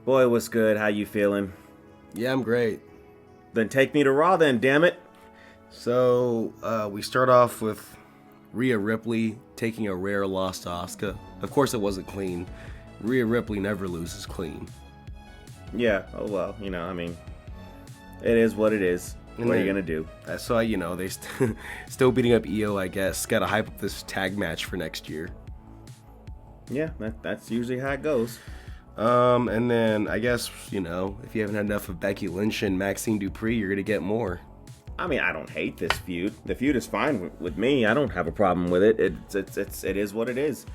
Boy, what's good? How you feeling? Yeah, I'm great. Then take me to Raw then, damn it. So, we start off with Rhea Ripley taking a rare loss to Asuka. Of course, it wasn't clean. Rhea Ripley never loses clean. Yeah, oh well, I mean, it is what it is. What are you going to do? So, they still beating up Io, I guess. Got to hype up this tag match for next year. Yeah, that's usually how it goes. And then, I guess, if you haven't had enough of Becky Lynch and Maxine Dupree, you're going to get more. I mean, I don't hate this feud. The feud is fine with me. I don't have a problem with it. It is what it is.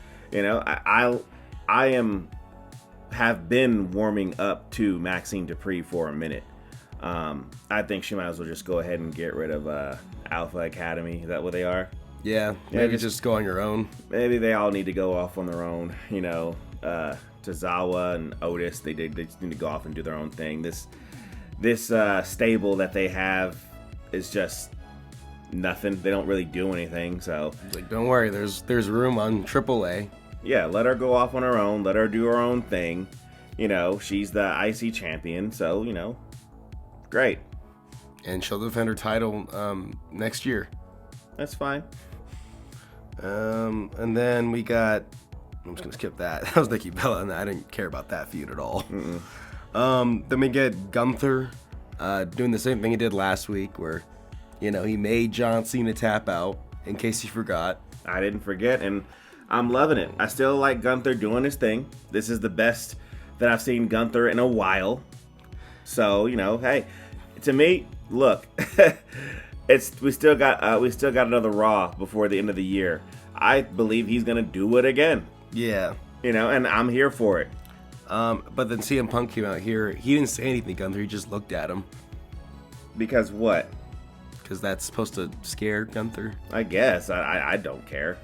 Have been warming up to Maxine Dupree for a minute. I think she might as well just go ahead and get rid of Alpha Academy. Is that what they are? Yeah, maybe just go on your own. Maybe they all need to go off on their own. Tozawa and Otis, they just need to go off and do their own thing. This stable that they have is just nothing. They don't really do anything. So don't worry, there's room on AAA. Yeah, let her go off on her own. Let her do her own thing. She's the IC champion, so great. And she'll defend her title next year. That's fine. And then we got. I'm just gonna skip that. That was Nikki Bella, and I didn't care about that feud at all. Then we get Gunther doing the same thing he did last week, where he made John Cena tap out. In case you forgot, I didn't forget, and I'm loving it. I still like Gunther doing his thing. This is the best that I've seen Gunther in a while. So hey, to me, look, we still got another Raw before the end of the year. I believe he's gonna do it again. Yeah. And I'm here for it. But then CM Punk came out here. He didn't say anything, Gunther. He just looked at him. Because what? Because that's supposed to scare Gunther. I guess. I don't care.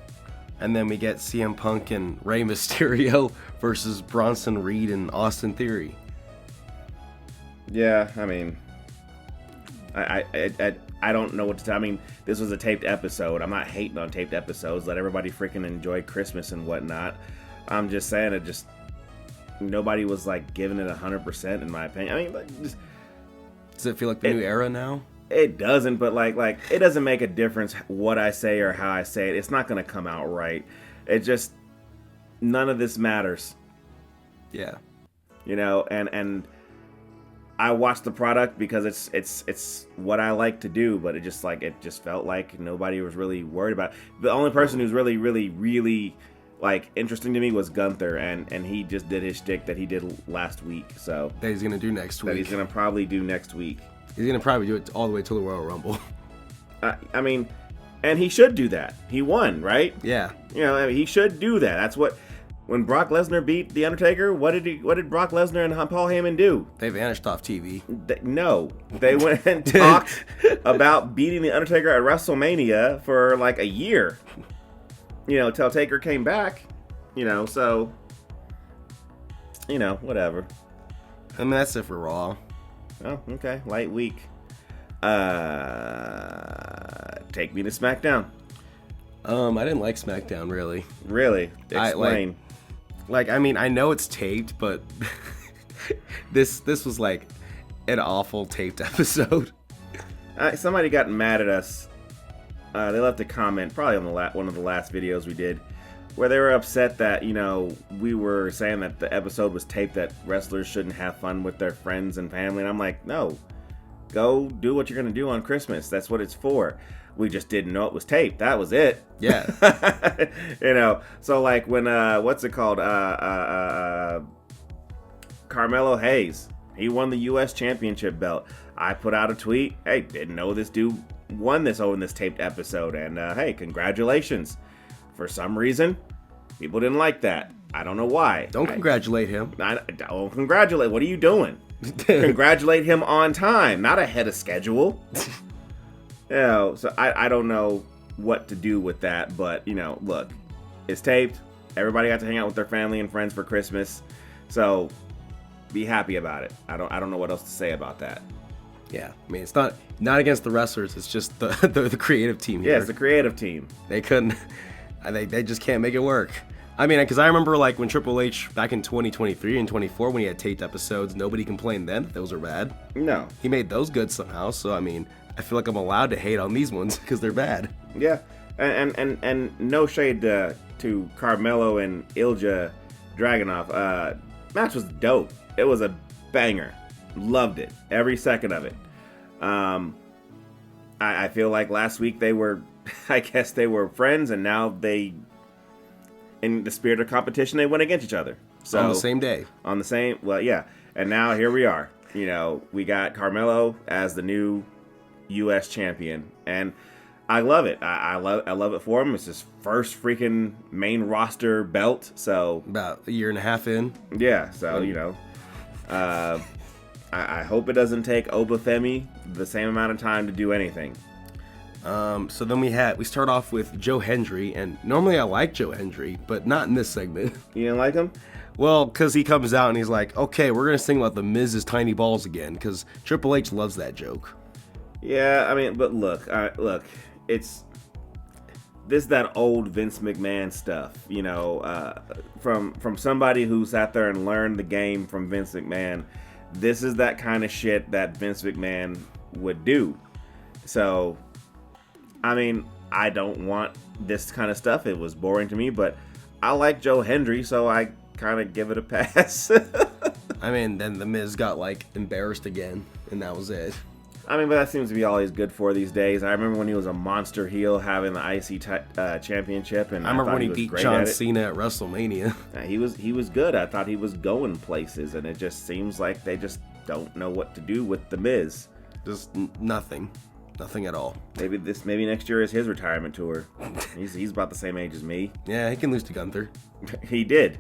And then we get CM Punk and Rey Mysterio versus Bronson Reed and Austin Theory. Yeah, I mean, I don't know what to tell. I mean, this was a taped episode. I'm not hating on taped episodes. Let everybody freaking enjoy Christmas and whatnot. I'm just saying nobody was like giving it 100% in my opinion. I mean, does it feel like the new era now? It doesn't, but like it doesn't make a difference what I say or how I say it. It's not going to come out right. It just, none of this matters. Yeah. And I watched the product because it's what I like to do, but it just felt like nobody was really worried about it. The only person who's really, really, really like interesting to me was Gunther, and he just did his shtick that he did last week. So that he's gonna do next week. That he's gonna probably do next week. He's gonna probably do it all the way to the Royal Rumble. I mean, and he should do that. He won, right? Yeah. He should do that. That's what. When Brock Lesnar beat The Undertaker, what did Brock Lesnar and Paul Heyman do? They vanished off TV. No. They went and talked about beating The Undertaker at WrestleMania for like a year. Till Taker came back. So, whatever. I mean, that's it for Raw. Oh, okay. Light week. Take me to Smackdown. I didn't like Smackdown, really. Really? Explain. I mean, I know it's taped, but this was like an awful taped episode. Somebody got mad at us. They left a comment, probably on one of the last videos we did, where they were upset that, we were saying that the episode was taped, that wrestlers shouldn't have fun with their friends and family. And I'm like, no, go do what you're going to do on Christmas. That's what it's for. We just didn't know it was taped. That was it. Yeah. So like when, what's it called? Carmelo Hayes, he won the U.S. Championship belt. I put out a tweet. Hey, didn't know this dude won this in this taped episode. And hey, congratulations. For some reason, people didn't like that. I don't know why. Don't congratulate him. Don't congratulate. What are you doing? Congratulate him on time, not ahead of schedule. So I don't know what to do with that, but look, it's taped. Everybody got to hang out with their family and friends for Christmas, so be happy about it. I don't know what else to say about that. Yeah, I mean, it's not against the wrestlers. It's just the creative team here. Yeah, it's the creative team. They couldn't. They just can't make it work. I mean, because I remember like when Triple H back in 2023 and 24 when he had taped episodes, nobody complained then that those were bad. No. He made those good somehow. So I mean, I feel like I'm allowed to hate on these ones because they're bad. Yeah, and no shade to Carmelo and Ilja Dragunov. Match was dope. It was a banger. Loved it. Every second of it. I feel like last week they were, I guess they were friends, and now they, in the spirit of competition, they went against each other. So On the same day. On the same, well, yeah. And now here we are. You know, we got Carmelo as the new U.S. champion, and I love it. I love it for him. It's his first freaking main roster belt. So About a year and a half in. yeah. So you know, I hope it doesn't take Obafemi the same amount of time to do anything. So then we start off with Joe Hendry, and normally I like Joe Hendry, but not in this segment. You didn't like him? Well, because he comes out and he's like, okay, we're going to sing about the Miz's tiny balls again, because Triple H loves that joke. Yeah, I mean, but look, it's that old Vince McMahon stuff, you know, from somebody who sat there and learned the game from Vince McMahon. This is that kind of shit that Vince McMahon would do. So, I mean, I don't want this kind of stuff. It was boring to me, but I like Joe Hendry, so I kind of give it a pass. I mean, then the Miz got like embarrassed again, and that was it. I mean, but that seems to be all he's good for these days. I remember when he was a monster heel having the IC championship, and I remember when he beat John at Cena at WrestleMania. He was good. I thought he was going places, and it just seems like they just don't know what to do with the Miz. Just nothing at all. Maybe next year is his retirement tour. He's about the same age as me. Yeah, he can lose to Gunther. He did.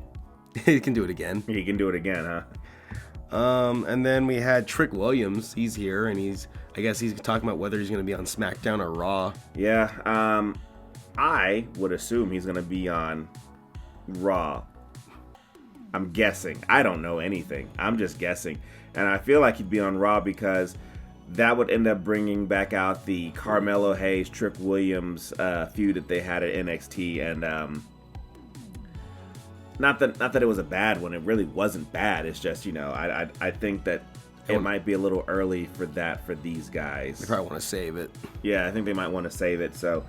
He can do it again. He can do it again, huh? And then we had Trick Williams. He's here, and I guess he's talking about whether he's going to be on SmackDown or Raw. Yeah, I would assume he's going to be on Raw. I'm guessing. I don't know anything. I'm just guessing. And I feel like he'd be on Raw because that would end up bringing back out the Carmelo Hayes, Trick Williams feud that they had at NXT. And not that it was a bad one. It really wasn't bad. It's just, you know, I think that it might be a little early for that for these guys. They probably want to save it. Yeah, I think they might want to save it. So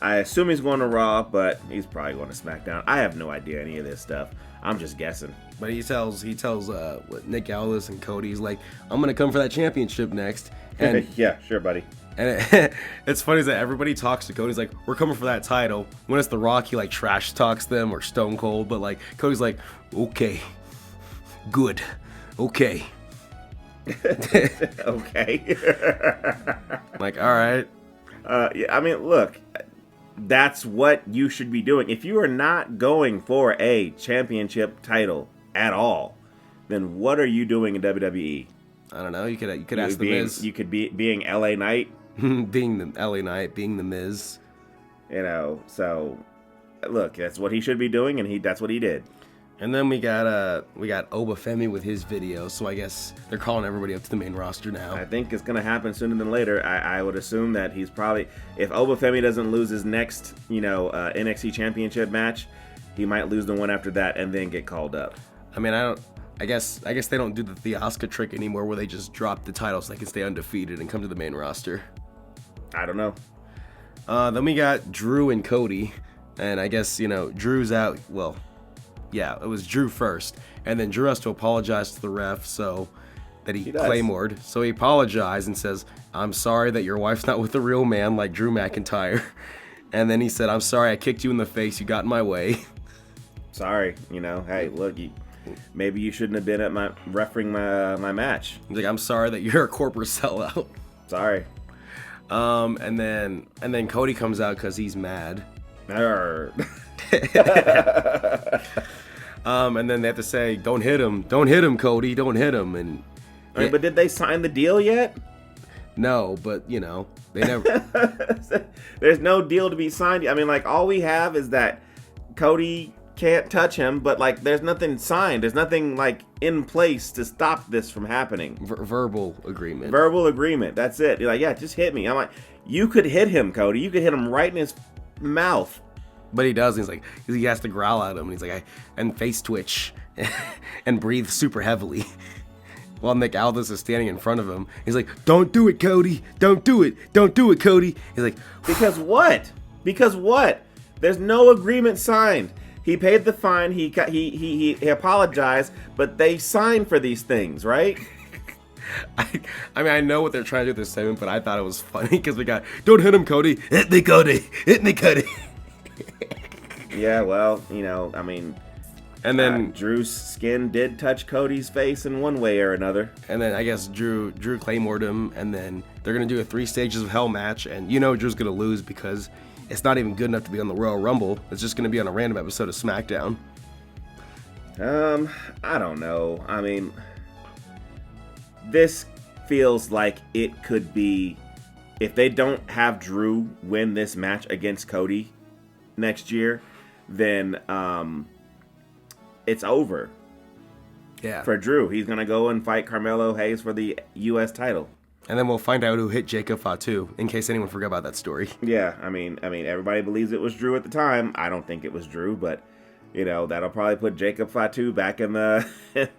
I assume he's going to Raw, but he's probably going to SmackDown. I have no idea any of this stuff. I'm just guessing. But he tells what Nick Aldis and Cody, he's like, I'm going to come for that championship next. And yeah, sure, buddy. And it's funny that everybody talks to Cody's like, we're coming for that title. When it's The Rock, he like trash talks them, or Stone Cold, but like Cody's like, okay, good, okay. Okay. Like, all right. Yeah, I mean, look, that's what you should be doing. If you are not going for a championship title at all, then what are you doing in WWE? I don't know. You could ask the Miz. You could be being LA Knight. Being the LA Knight, being the Miz. You know, so look, that's what he should be doing, and that's what he did. And then we got Obafemi with his video, so I guess they're calling everybody up to the main roster now. I think it's gonna happen sooner than later. I would assume that he's probably, if Obafemi doesn't lose his next, NXT championship match, he might lose the one after that and then get called up. I mean, I guess they don't do the Asuka trick anymore where they just drop the title so they can stay undefeated and come to the main roster. I don't know. Then we got Drew and Cody, and I guess, Drew's out. Well, yeah, it was Drew first, and then Drew has to apologize to the ref so that he claymored. So he apologized and says, I'm sorry that your wife's not with a real man like Drew McIntyre. And then he said, I'm sorry I kicked you in the face. You got in my way. Sorry, hey, look, maybe you shouldn't have been at my refereeing my match. He's like, I'm sorry that you're a corporate sellout. Sorry. And then Cody comes out because he's mad. And then they have to say, don't hit him, Cody, don't hit him. And but did they sign the deal yet? No, but they never. There's no deal to be signed. I mean, like, all we have is that Cody can't touch him, but like, there's nothing signed. There's nothing like in place to stop this from happening. Verbal agreement. Verbal agreement. That's it. You're like, yeah, just hit me. I'm like, you could hit him, Cody. You could hit him right in his mouth, But he does. He's like, he has to growl at him. And he's like, and face twitch and breathe super heavily. While Nick Aldis is standing in front of him. He's like, don't do it, Cody. Don't do it. Don't do it, Cody. He's like, because what? Because what? There's no agreement signed. He paid the fine. He apologized, but they signed for these things, right? I mean, I know what they're trying to do with this segment, but I thought it was funny because we got, don't hit him, Cody. Hit me, Cody. Hit me, Cody. Yeah, well, you know, I mean, and then Drew's skin did touch Cody's face in one way or another. And then I guess Drew claymored him, and then they're gonna do a 3 stages of hell match, and you know Drew's gonna lose because it's not even good enough to be on the Royal Rumble. It's just gonna be on a random episode of Smackdown. I don't know. I mean, this feels like it could be, if they don't have Drew win this match against Cody next year, then it's over. Yeah. For Drew, he's gonna go and fight Carmelo Hayes for the U.S. title. And then we'll find out who hit Jacob Fatu, in case anyone forgot about that story. Yeah, I mean, everybody believes it was Drew at the time. I don't think it was Drew, but you know, that'll probably put Jacob Fatu back in the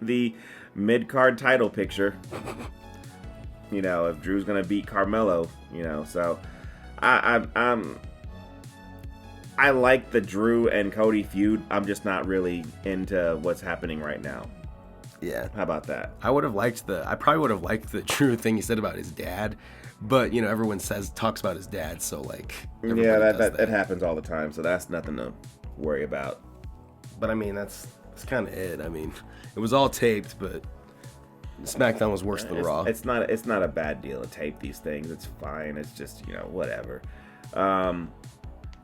the mid-card title picture. You know, if Drew's gonna beat Carmelo, you know, so I like the Drew and Cody feud. I'm just not really into what's happening right now. Yeah. How about that? I probably would have liked the Drew thing he said about his dad, but you know, everyone talks about his dad, so like, yeah, that happens all the time, so that's nothing to worry about. But I mean, that's kind of it. I mean, it was all taped, but SmackDown was worse than Raw. It's not a bad deal to tape these things. It's fine. It's just, you know, whatever.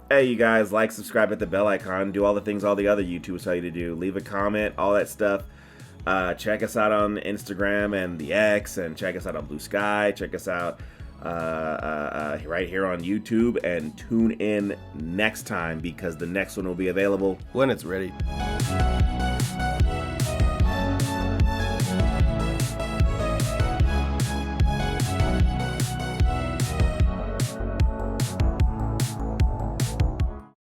Hey, you guys, like, subscribe, hit the bell icon, do all the things all the other YouTubers tell you to do. Leave a comment, all that stuff. Check us out on Instagram and the X, and check us out on Blue Sky. Check us out right here on YouTube, and tune in next time because the next one will be available when it's ready.